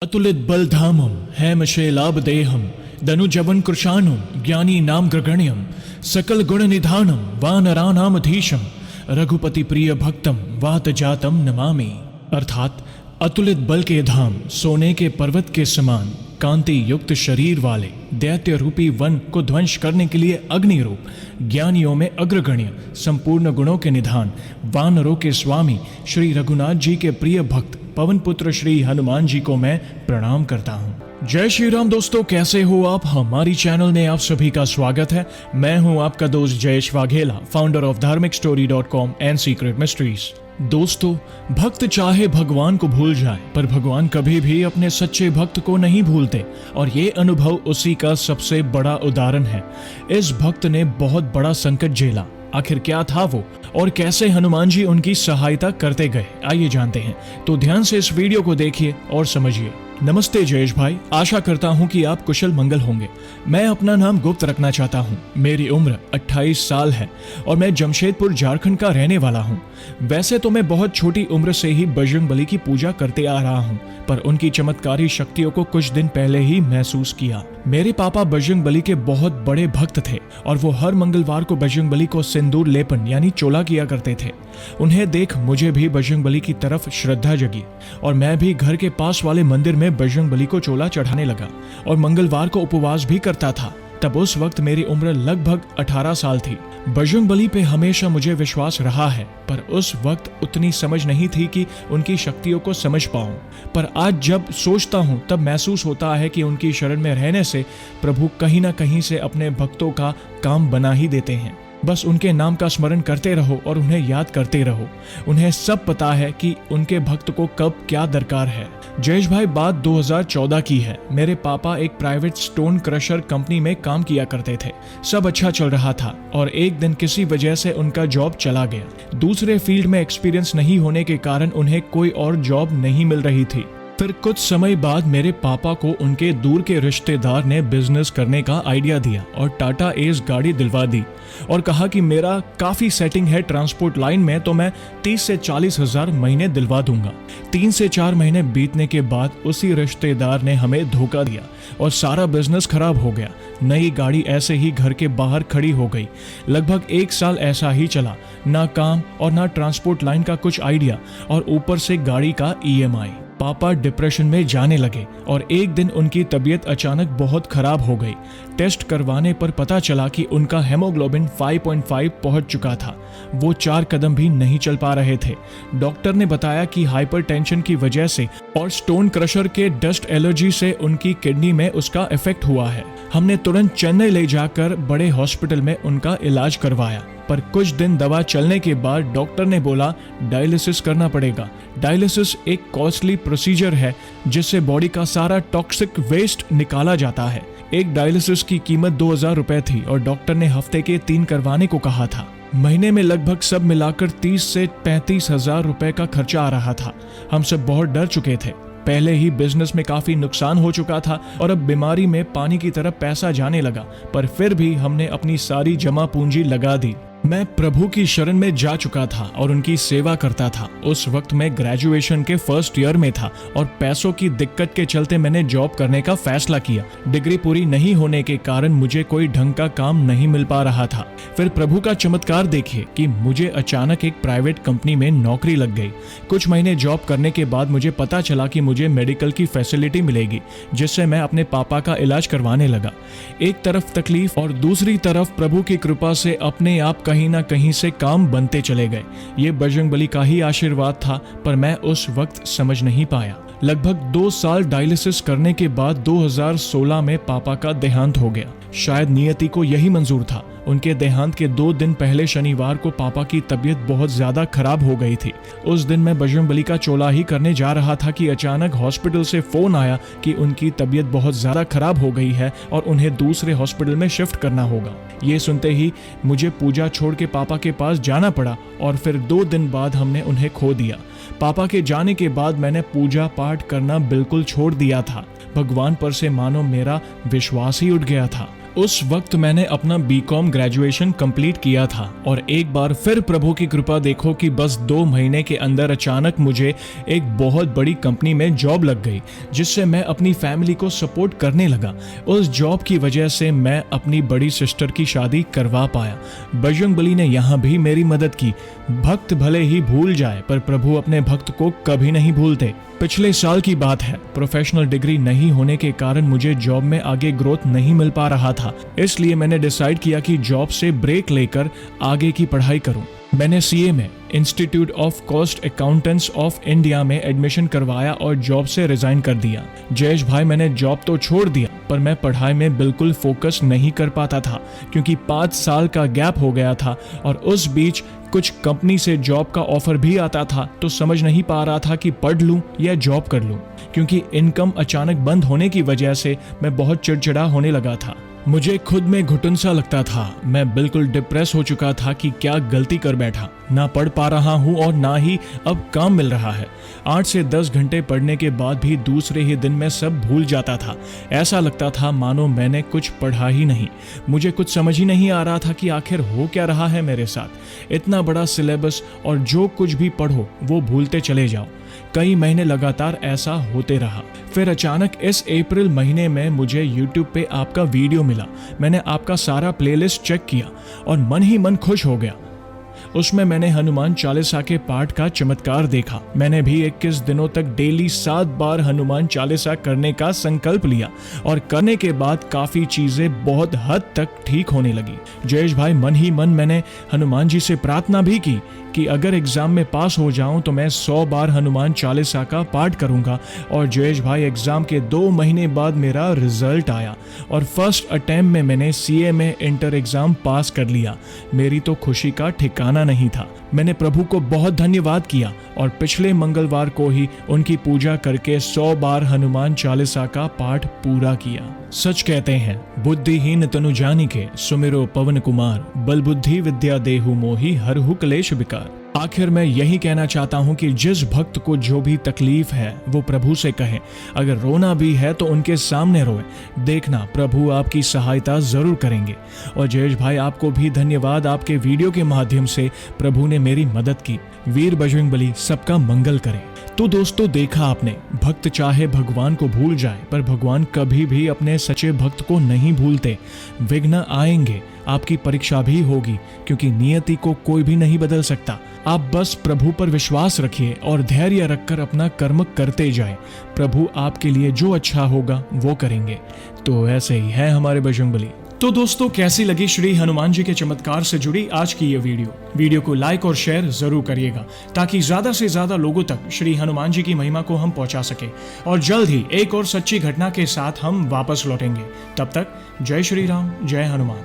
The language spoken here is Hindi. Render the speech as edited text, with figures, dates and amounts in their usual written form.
अतुलित बलधामं हेमशैलाभदेहं दनुजवन कृशानुं ज्ञानी नाम ग्रगण्यं सकल गुण निधानं वानरानामधीशं रघुपति प्रिय भक्तम वात जातम नमामि। अर्थात अतुलित बल के धाम, सोने के पर्वत के समान कांति युक्त शरीर वाले दैत्य रूपी वन को ध्वंस करने के लिए अग्नि रूप, ज्ञानियों में अग्रगण्य, संपूर्ण गुणों के निधान, वानरों के स्वामी श्री रघुनाथ जी के प्रिय भक्त पवन पुत्र श्री हनुमान जी को मैं प्रणाम करता हूँ। जय श्री राम दोस्तों, कैसे हो आप? हमारी चैनल में आप सभी का स्वागत है। मैं हूँ आपका दोस्त जयेश वाघेला, फाउंडर ऑफ धार्मिकस्टोरी.com एंड सीक्रेट मिस्ट्रीज। दोस्तों, भक्त चाहे भगवान को भूल जाए, पर भगवान कभी भी अपने सच्चे भक्त को नहीं भूलते, और ये अनुभव उसी का सबसे बड़ा उदाहरण है। इस भक्त ने बहुत बड़ा संकट झेला। आखिर क्या था वो, और कैसे हनुमान जी उनकी सहायता करते गए, आइए जानते हैं। तो ध्यान से इस वीडियो को देखिए और समझिए। नमस्ते जयेश भाई, आशा करता हूं कि आप कुशल मंगल होंगे। मैं अपना नाम गुप्त रखना चाहता हूं। मेरी उम्र 28 साल है और मैं जमशेदपुर झारखंड का रहने वाला हूं। वैसे तो मैं बहुत छोटी उम्र से ही बजरंगबली की पूजा करते आ रहा हूं, पर उनकी चमत्कारी शक्तियों को कुछ दिन पहले ही महसूस किया। मेरे पापा बजरंगबली के बहुत बड़े भक्त थे और वो हर मंगलवार को बजरंगबली को सिंदूर लेपन यानी चोला किया करते थे। उन्हें देख मुझे भी बजरंगबली की तरफ श्रद्धा जगी और मैं भी घर के पास वाले मंदिर में बजरंगबली को चोला चढ़ाने लगा और मंगलवार को उपवास भी करता था। तब उस वक्त मेरी उम्र लगभग 18 साल थी। बजरंगबली पे हमेशा मुझे विश्वास रहा है, पर उस वक्त उतनी समझ नहीं थी कि उनकी शक्तियों को समझ पाऊं। पर आज जब सोचता हूं तब महसूस होता है कि उनकी शरण में रहने से प्रभु कहीं ना कहीं से अपने भक्तों का काम बना ही देते हैं। बस उनके नाम का स्मरण करते रहो और उन्हें याद करते रहो। उन्हें सब पता है कि उनके भक्त को कब क्या दरकार है। जयेश भाई, बात 2014 की है। मेरे पापा एक प्राइवेट स्टोन क्रशर कंपनी में काम किया करते थे। सब अच्छा चल रहा था और एक दिन किसी वजह से उनका जॉब चला गया। दूसरे फील्ड में एक्सपीरियंस नहीं होने के कारण उन्हें कोई और जॉब नहीं मिल रही थी। फिर कुछ समय बाद मेरे पापा को उनके दूर के रिश्तेदार ने बिजनेस करने का आइडिया दिया और टाटा एस गाड़ी दिलवा दी और कहा कि मेरा काफी सेटिंग है ट्रांसपोर्ट लाइन में, तो मैं 30 से 40 हजार महीने दिलवा दूंगा। 3 से 4 महीने बीतने के बाद उसी रिश्तेदार ने हमें धोखा दिया और सारा बिजनेस खराब हो गया। नई गाड़ी ऐसे ही घर के बाहर खड़ी हो गई। लगभग 1 साल ऐसा ही चला, ना काम और ना ट्रांसपोर्ट लाइन का कुछ आइडिया, और ऊपर से गाड़ी का EMI। पापा डिप्रेशन में जाने लगे और एक दिन उनकी तबीयत अचानक बहुत खराब हो गई। टेस्ट करवाने पर पता चला कि उनका हेमोग्लोबिन 5.5 पहुंच चुका था। वो 4 कदम भी नहीं चल पा रहे थे। डॉक्टर ने बताया कि हाइपरटेंशन की वजह से और स्टोन क्रशर के डस्ट एलर्जी से उनकी किडनी में उसका इफेक्ट हुआ है। हमने तुरंत चेन्नई ले जाकर बड़े हॉस्पिटल में उनका इलाज करवाया, पर कुछ दिन दवा चलने के बाद डॉक्टर ने बोला डायलिसिस करना पड़ेगा। डायलिसिस एक कॉस्टली प्रोसीजर है जिससे बॉडी का सारा टॉक्सिक वेस्ट निकाला जाता है। एक डायलिसिस की कीमत 2000 रुपए थी और डॉक्टर ने हफ्ते के 3 करवाने को कहा था। महीने में लगभग सब मिलाकर 30 से 35 हजार रुपए का खर्चा आ रहा था। हम सब बहुत डर चुके थे। पहले ही बिजनेस में काफी नुकसान हो चुका था और अब बीमारी में पानी की तरह पैसा जाने लगा, पर फिर भी हमने अपनी सारी जमा पूंजी लगा दी। मैं प्रभु की शरण में जा चुका था और उनकी सेवा करता था। उस वक्त मैं ग्रेजुएशन के फर्स्ट ईयर में था और पैसों की दिक्कत के चलते मैंने जॉब करने का फैसला किया। डिग्री पूरी नहीं होने के कारण मुझे कोई ढंग का काम नहीं मिल पा रहा था। फिर प्रभु का चमत्कार देखिए कि मुझे अचानक एक प्राइवेट कंपनी में नौकरी लग गई। कुछ महीने जॉब करने के बाद मुझे पता चला कि मुझे मेडिकल की फैसिलिटी मिलेगी, जिससे मैं अपने पापा का इलाज करवाने लगा। एक तरफ तकलीफ और दूसरी तरफ प्रभु की कृपा से अपने आप कहीं ना कहीं से काम बनते चले गए। ये बजरंगबली का ही आशीर्वाद था, पर मैं उस वक्त समझ नहीं पाया। लगभग 2 साल डायलिसिस करने के बाद 2016 में पापा का देहांत हो गया। शायद नियति को यही मंजूर था। उनके देहांत के 2 दिन पहले शनिवार को पापा की तबीयत बहुत ज्यादा खराब हो गई थी। उस दिन मैं बजरंगबली का चोला ही करने जा रहा था कि अचानक हॉस्पिटल से फोन आया कि उनकी तबीयत बहुत ज्यादा खराब हो गई है और उन्हें दूसरे हॉस्पिटल में शिफ्ट करना होगा। ये सुनते ही मुझे पूजा छोड़ के पापा के पास जाना पड़ा और फिर 2 दिन बाद हमने उन्हें खो दिया। पापा के जाने के बाद मैंने पूजा पाठ करना बिल्कुल छोड़ दिया था। भगवान पर से मानो मेरा विश्वास ही उठ गया था। उस वक्त मैंने अपना बीकॉम ग्रेजुएशन कंप्लीट किया था और एक बार फिर प्रभु की कृपा देखो कि बस 2 महीने के अंदर अचानक मुझे एक बहुत बड़ी कंपनी में जॉब लग गई, जिससे मैं अपनी फैमिली को सपोर्ट करने लगा। उस जॉब की वजह से मैं अपनी बड़ी सिस्टर की शादी करवा पाया। बजरंगबली ने यहाँ भी मेरी मदद की। भक्त भले ही भूल जाए पर प्रभु अपने भक्त को कभी नहीं भूलते। पिछले साल की बात है, प्रोफेशनल डिग्री नहीं होने के कारण मुझे जॉब में आगे ग्रोथ नहीं मिल पा रहा था, इसलिए मैंने डिसाइड किया कि जॉब से ब्रेक लेकर आगे की पढ़ाई करूं। मैंने सीए में institute of cost accountants of India में एडमिशन करवाया और जॉब से रिजाइन कर दिया। जयेश भाई, मैंने जॉब तो छोड़ दिया पर मैं पढ़ाई में बिल्कुल फोकस नहीं कर पाता था, क्योंकि 5 साल का गैप हो गया था और उस बीच कुछ कंपनी से जॉब का ऑफर भी आता था, तो समझ नहीं पा रहा था कि पढ़ लूं या जॉब कर लूं, क्योंकि इनकम अचानक बंद होने की वजह से मैं बहुत चिड़चिड़ा होने लगा था। मुझे खुद में घुटन सा लगता था। मैं बिल्कुल डिप्रेस हो चुका था कि क्या गलती कर बैठा, ना पढ़ पा रहा हूँ और ना ही अब काम मिल रहा है। 8 से 10 घंटे पढ़ने के बाद भी दूसरे ही दिन मैं सब भूल जाता था। ऐसा लगता था मानो मैंने कुछ पढ़ा ही नहीं। मुझे कुछ समझ ही नहीं आ रहा था कि आखिर हो क्या रहा है मेरे साथ। इतना बड़ा सिलेबस और जो कुछ भी पढ़ो वो भूलते चले जाओ। कई महीने लगातार ऐसा होते रहा। फिर अचानक इस अप्रैल महीने में मुझे YouTube पे आपका वीडियो मिला। मैंने आपका सारा प्लेलिस्ट चेक किया और मन ही मन खुश हो गया। उसमें मैंने हनुमान चालीसा के पाठ का चमत्कार देखा। मैंने भी 21 दिनों तक डेली 7 बार हनुमान चालीसा करने का संकल्प लिया और करने के बाद काफी चीजें बहुत हद तक ठीक होने लगी। जयेश भाई, मन ही मन मैंने हनुमान जी से प्रार्थना भी की कि अगर एग्जाम में पास हो जाऊं तो मैं 100 बार हनुमान चालीसा का पाठ करूंगा। और जयेश भाई, एग्जाम के 2 महीने बाद मेरा रिजल्ट आया और फर्स्ट अटेम्प्ट में मैंने सीए में इंटर एग्जाम पास कर लिया। मेरी तो खुशी का ठिकाना नहीं था। मैंने प्रभु को बहुत धन्यवाद किया और पिछले मंगलवार को ही उनकी पूजा करके 100 बार हनुमान चालीसा का पाठ पूरा किया। सच कहते हैं, बुद्धिहीन तनु जानिके सुमिरो पवन कुमार, बल बुद्धि विद्या देहु मोहि हरहु क्लेश विकार। आखिर मैं यही कहना चाहता हूँ कि जिस भक्त को जो भी तकलीफ है वो प्रभु से कहे। अगर रोना भी है तो उनके सामने रोए। देखना, प्रभु आपकी सहायता जरूर करेंगे। और जयेश भाई, आपको भी धन्यवाद। आपके वीडियो के माध्यम से प्रभु ने मेरी मदद की। वीर बजरंगबली सबका मंगल करे। तो दोस्तों, देखा आपने, भक्त चाहे भगवान को भूल जाए पर भगवान कभी भी अपने सच्चे भक्त को नहीं भूलते। विघ्न आएंगे, आपकी परीक्षा भी होगी, क्योंकि नियति को कोई भी नहीं बदल सकता। आप बस प्रभु पर विश्वास रखिए और धैर्य रखकर अपना कर्म करते जाएं। प्रभु आपके लिए जो अच्छा होगा वो करेंगे। तो ऐसे ही है हमारे बजरंगबली। तो दोस्तों, कैसी लगी श्री हनुमान जी के चमत्कार से जुड़ी आज की ये वीडियो को लाइक और शेयर जरूर करिएगा, ताकि ज्यादा से ज्यादा लोगों तक श्री हनुमान जी की महिमा को हम पहुंचा सके। और जल्द ही एक और सच्ची घटना के साथ हम वापस लौटेंगे। तब तक जय श्री राम, जय हनुमान।